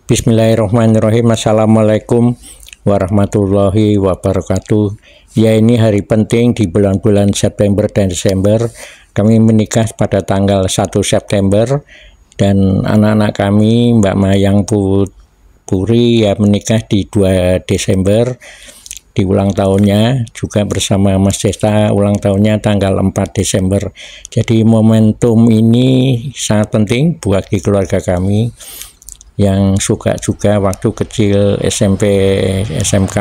Bismillahirrahmanirrahim. Assalamualaikum warahmatullahi wabarakatuh. Ya, ini hari penting di bulan-bulan September dan Desember. Kami menikah pada tanggal 1 September dan anak-anak kami Mbak Mayang Puri ya menikah di 2 Desember di ulang tahunnya, juga bersama Mas Desta ulang tahunnya tanggal 4 Desember. Jadi momentum ini sangat penting buat keluarga kami yang suka juga waktu kecil SMP, SMK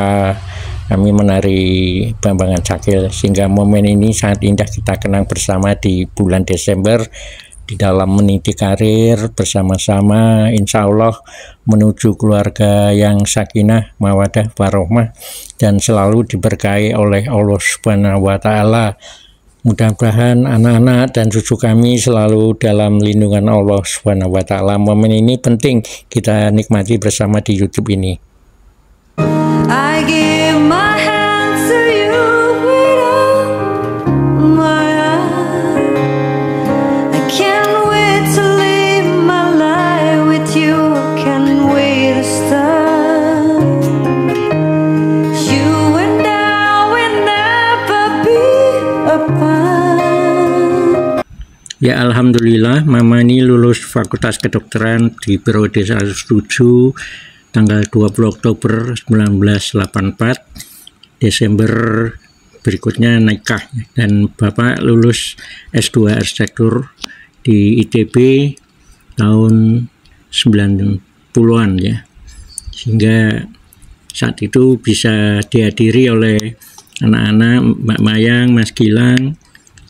kami menari Bambangan Cakil, sehingga momen ini sangat indah kita kenang bersama di bulan Desember di dalam meniti karir bersama-sama, insya Allah menuju keluarga yang sakinah, mawadah, warohmah dan selalu diberkahi oleh Allah Subhanahu wa Ta'ala. Mudah-mudahan anak-anak dan cucu kami selalu dalam lindungan Allah Subhanahu wa Ta'ala. Momen ini penting kita nikmati bersama di YouTube ini. I give my hands to you with all my heart. I can't wait to live my life with you. Can't wait to start. You and I will never be apart. Ya, alhamdulillah Mama ini lulus Fakultas Kedokteran di periode 107 tanggal 20 Oktober 1984. Desember berikutnya nikah, dan Bapak lulus S2 Arsitektur di ITB tahun 90-an ya. Sehingga saat itu bisa dihadiri oleh anak-anak Mbak Mayang, Mas Gilang,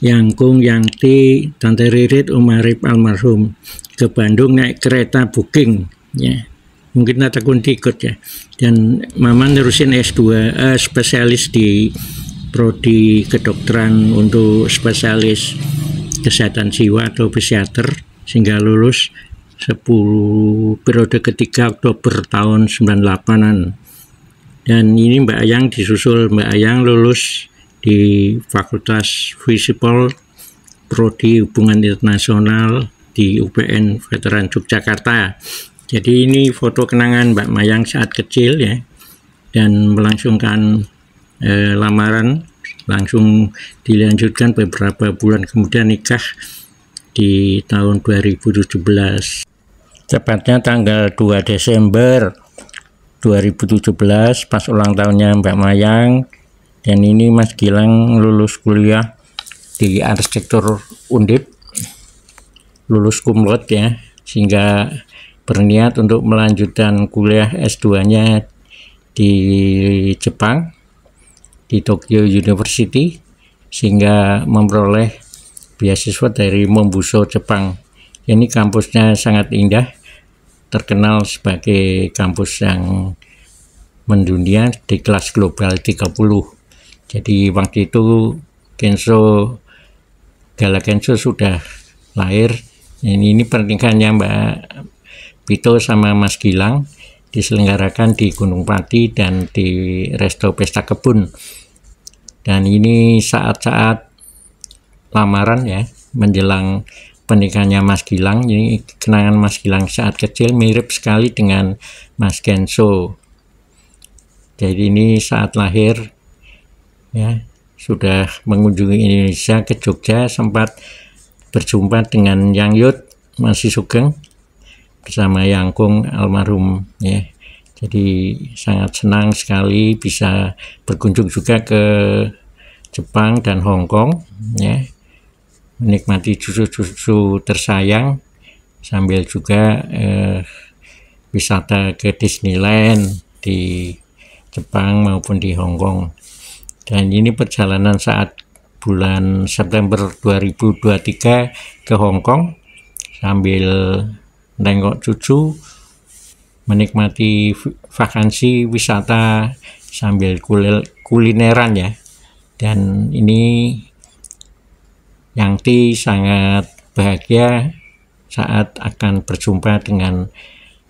Yangkung, Yangti, Tante Ririt, Umarip almarhum ke Bandung naik kereta booking ya. Mungkin tak ikut ya. Dan Mama nerusin S2 spesialis di prodi kedokteran untuk spesialis kesehatan jiwa atau psikiater, sehingga lulus 10 periode ketiga Oktober tahun 98-an. Dan ini Mbak Ayang disusul Mbak Ayang lulus di Fakultas Visipol Prodi Hubungan Internasional di UPN Veteran Yogyakarta. Jadi ini foto kenangan Mbak Mayang saat kecil ya, dan melangsungkan lamaran, langsung dilanjutkan beberapa bulan kemudian nikah di tahun 2017. Tepatnya tanggal 2 Desember 2017 pas ulang tahunnya Mbak Mayang. Dan ini Mas Gilang lulus kuliah di arsitektur Undip, lulus cum laude ya, sehingga berniat untuk melanjutkan kuliah S2-nya di Jepang, di Tokyo University, sehingga memperoleh beasiswa dari Mombuso Jepang. Ini kampusnya sangat indah, terkenal sebagai kampus yang mendunia di kelas global 30. Jadi waktu itu Gala Kenso sudah lahir. Ini pernikahannya Mbak Pito sama Mas Gilang diselenggarakan di Gunung Pati dan di Resto Pesta Kebun. Dan ini saat-saat lamaran ya, menjelang pernikahannya Mas Gilang. Ini kenangan Mas Gilang saat kecil mirip sekali dengan Mas Kenso. Jadi ini saat lahir ya, sudah mengunjungi Indonesia, ke Jogja, sempat berjumpa dengan Yang Yud masih Sugeng bersama Yangkung almarhum ya. Jadi sangat senang sekali bisa berkunjung juga ke Jepang dan Hong Kong ya, menikmati cucu-cucu tersayang sambil juga wisata ke Disneyland di Jepang maupun di Hong Kong. Dan ini perjalanan saat bulan September 2023 ke Hong Kong sambil nengok cucu, menikmati vakansi wisata sambil kulineran ya. Dan ini Yangti sangat bahagia saat akan berjumpa dengan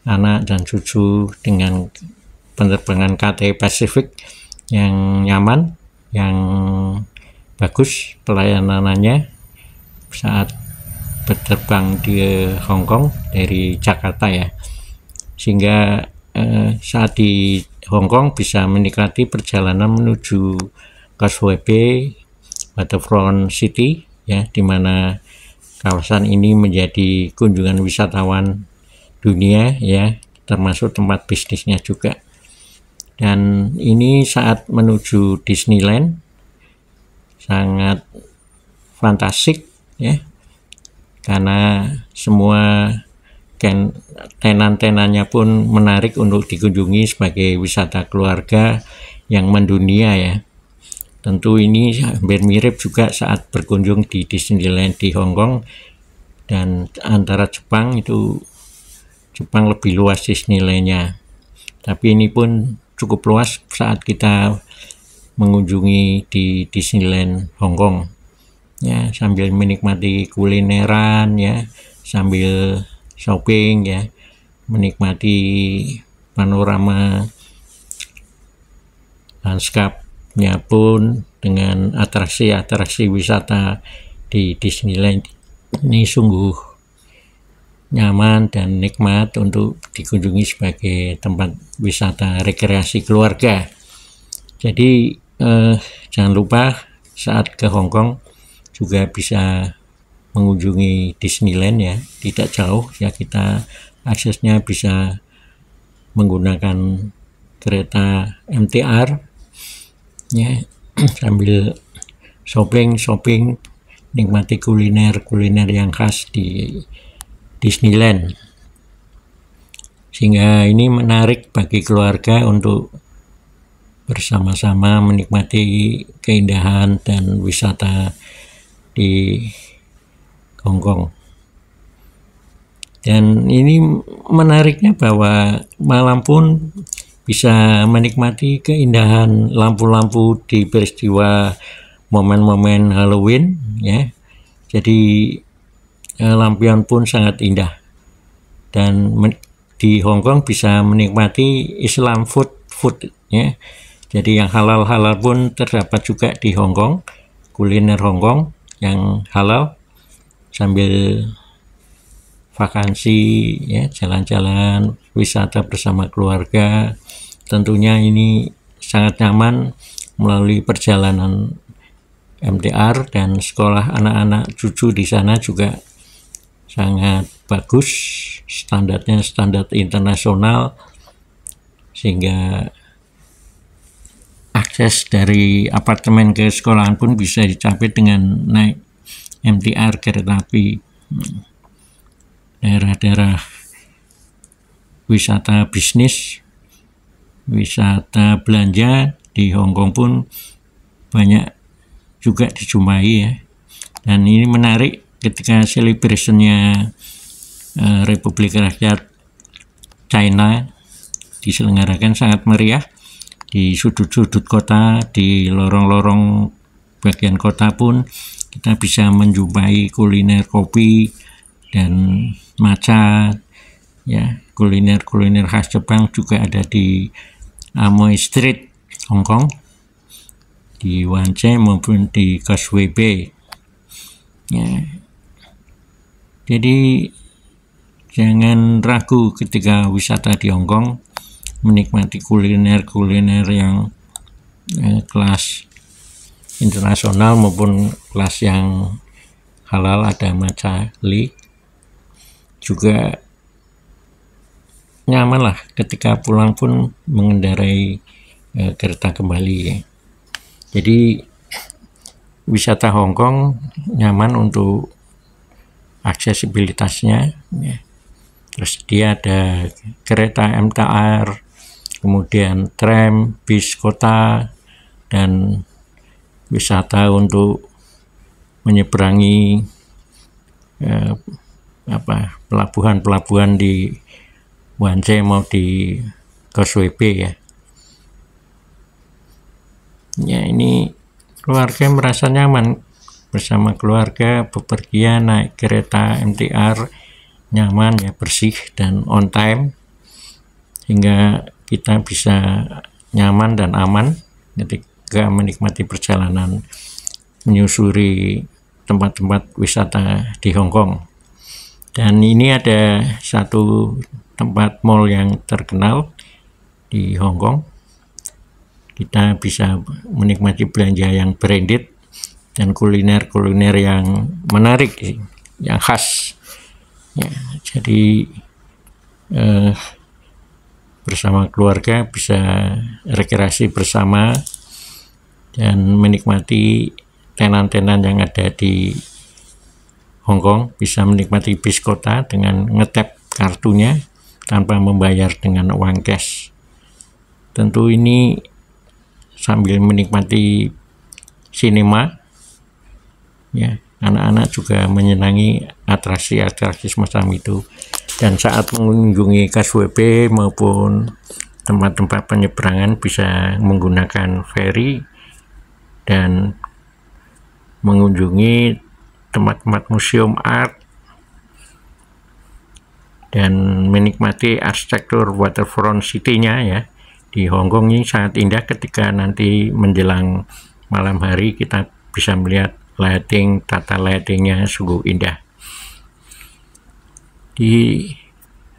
anak dan cucu dengan penerbangan KT Pacific yang nyaman, yang bagus pelayanannya saat berterbang di Hong Kong dari Jakarta ya. sehingga saat di Hong Kong bisa menikmati perjalanan menuju Causeway Bay, Waterfront City, ya, di mana kawasan ini menjadi kunjungan wisatawan dunia, ya, termasuk tempat bisnisnya juga. Dan ini saat menuju Disneyland sangat fantastik, ya, karena semua tenan-tenannya pun menarik untuk dikunjungi sebagai wisata keluarga yang mendunia, ya. Tentu ini hampir mirip juga saat berkunjung di Disneyland di Hong Kong, dan antara Jepang lebih luas Disneyland-nya. Tapi ini pun cukup luas saat kita mengunjungi di Disneyland Hong Kong, ya, sambil menikmati kulineran, ya, sambil shopping, ya, menikmati panorama lanskapnya pun dengan atraksi-atraksi wisata di Disneyland ini sungguh nyaman dan nikmat untuk dikunjungi sebagai tempat wisata rekreasi keluarga. Jadi jangan lupa saat ke Hong Kong juga bisa mengunjungi Disneyland, ya, tidak jauh, ya, kita aksesnya bisa menggunakan kereta MTR, ya, sambil shopping, nikmati kuliner yang khas di Disneyland, sehingga ini menarik bagi keluarga untuk bersama-sama menikmati keindahan dan wisata di Hong Kong. Dan ini menariknya bahwa malam pun bisa menikmati keindahan lampu-lampu di peristiwa momen-momen Halloween, ya. Jadi lampion pun sangat indah, dan di Hong Kong bisa menikmati Islam food, ya. Jadi yang halal pun terdapat juga di Hong Kong, kuliner Hong Kong yang halal, sambil vakansi, ya, jalan-jalan wisata bersama keluarga. Tentunya ini sangat nyaman melalui perjalanan MTR, dan sekolah anak-anak cucu di sana juga sangat bagus, standarnya standar internasional, sehingga akses dari apartemen ke sekolahan pun bisa dicapai dengan naik MTR, kereta api. Daerah-daerah wisata bisnis, wisata belanja di Hong Kong pun banyak juga dijumpai, ya. Dan ini menarik ketika celebration-nya Republik Rakyat China diselenggarakan sangat meriah di sudut-sudut kota, di lorong-lorong bagian kota pun kita bisa menjumpai kuliner kopi dan matcha, ya, kuliner khas Jepang juga ada di Amoy Street Hong Kong, di Wan Chai maupun di Causeway Bay, ya. Jadi jangan ragu ketika wisata di Hong Kong, menikmati kuliner yang kelas internasional maupun kelas yang halal. Ada matcha li, juga nyaman lah ketika pulang pun mengendarai kereta kembali, ya. Jadi wisata Hong Kong nyaman untuk aksesibilitasnya, ya. Terus dia ada kereta MTR, kemudian tram, bis kota, dan wisata untuk menyeberangi pelabuhan di Wan Chai mau di Causeway Bay, ya. Ya, ini keluarga merasa nyaman bersama keluarga bepergian naik kereta MTR, nyaman, ya, bersih dan on time, sehingga kita bisa nyaman dan aman ketika menikmati perjalanan menyusuri tempat-tempat wisata di Hong Kong. Dan ini ada satu tempat mall yang terkenal di Hong Kong. Kita bisa menikmati belanja yang branded dan kuliner-kuliner yang menarik, yang khas. Ya, jadi bersama keluarga bisa rekreasi bersama dan menikmati tenan-tenan yang ada di Hong Kong, bisa menikmati bis kota dengan ngetap kartunya tanpa membayar dengan uang cash. Tentu ini sambil menikmati sinema, ya, anak-anak juga menyenangi atraksi-atraksi semacam itu. Dan saat mengunjungi KSWP maupun tempat-tempat penyeberangan bisa menggunakan ferry dan mengunjungi tempat-tempat museum art dan menikmati arsitektur waterfront city-nya ya. Di Hong Kong ini sangat indah ketika nanti menjelang malam hari kita bisa melihat lighting, tata lightingnya sungguh indah. Di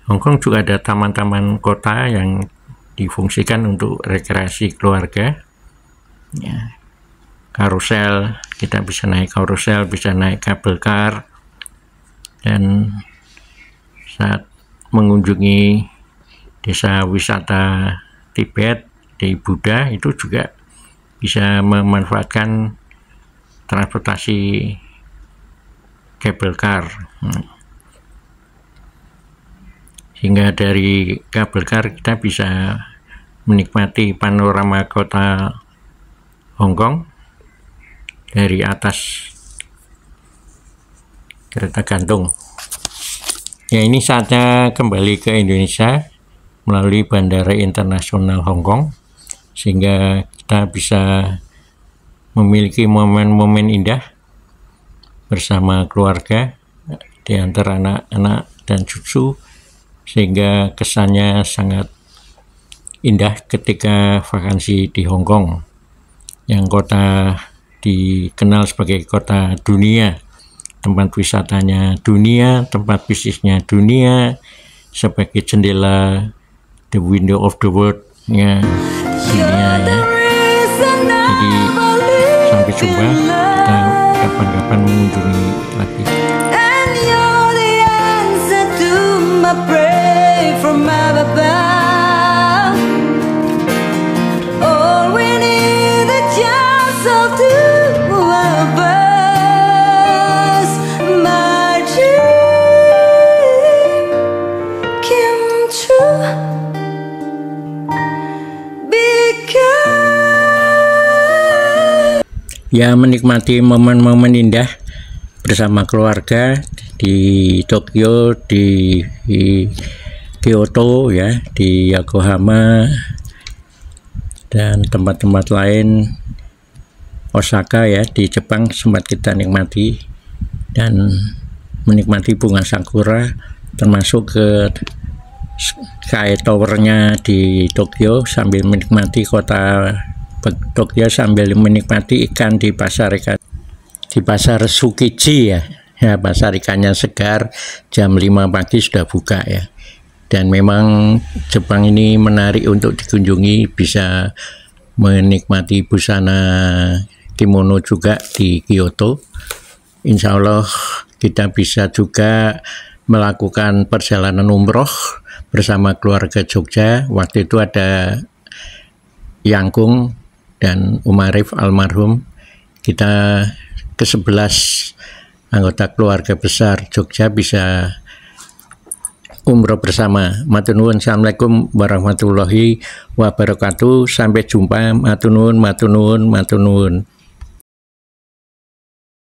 Hong Kong juga ada taman-taman kota yang difungsikan untuk rekreasi keluarga. Ya. Karusel, kita bisa naik karusel, bisa naik kabel car, dan saat mengunjungi desa wisata Tibet di Buddha itu juga bisa memanfaatkan transportasi kabel car. Sehingga dari kabel car kita bisa menikmati panorama kota Hong Kong dari atas kereta gantung. Ya, ini saatnya kembali ke Indonesia melalui Bandara Internasional Hong Kong, sehingga kita bisa memiliki momen-momen indah bersama keluarga, di antara anak-anak dan cucu, sehingga kesannya sangat indah ketika vakansi di Hong Kong, yang kota dikenal sebagai kota dunia, tempat wisatanya dunia, tempat bisnisnya dunia, sebagai jendela the window of the world ya, dunia ya. Jadi sampai jumpa, kita kapan-kapan mengunjungi lagi. Ya, menikmati momen-momen indah bersama keluarga di Tokyo, di Kyoto ya, di Yokohama dan tempat-tempat lain, Osaka ya, di Jepang sempat kita nikmati, dan menikmati bunga sakura, termasuk ke Sky Tower-nya di Tokyo sambil menikmati kota Tokyo, sambil menikmati ikan di pasar ikan, di pasar Tsukiji ya, pasar ikannya segar, jam 5 pagi sudah buka ya. Dan memang Jepang ini menarik untuk dikunjungi, bisa menikmati busana kimono juga di Kyoto. Insya Allah kita bisa juga melakukan perjalanan umroh bersama keluarga Jogja. Waktu itu ada Yangkung dan Umarif almarhum, kita ke-11 anggota keluarga besar Jogja bisa umroh bersama. Matur nuwun, assalamualaikum warahmatullahi wabarakatuh. Sampai jumpa, matur nuwun, matur nuwun, matur nuwun.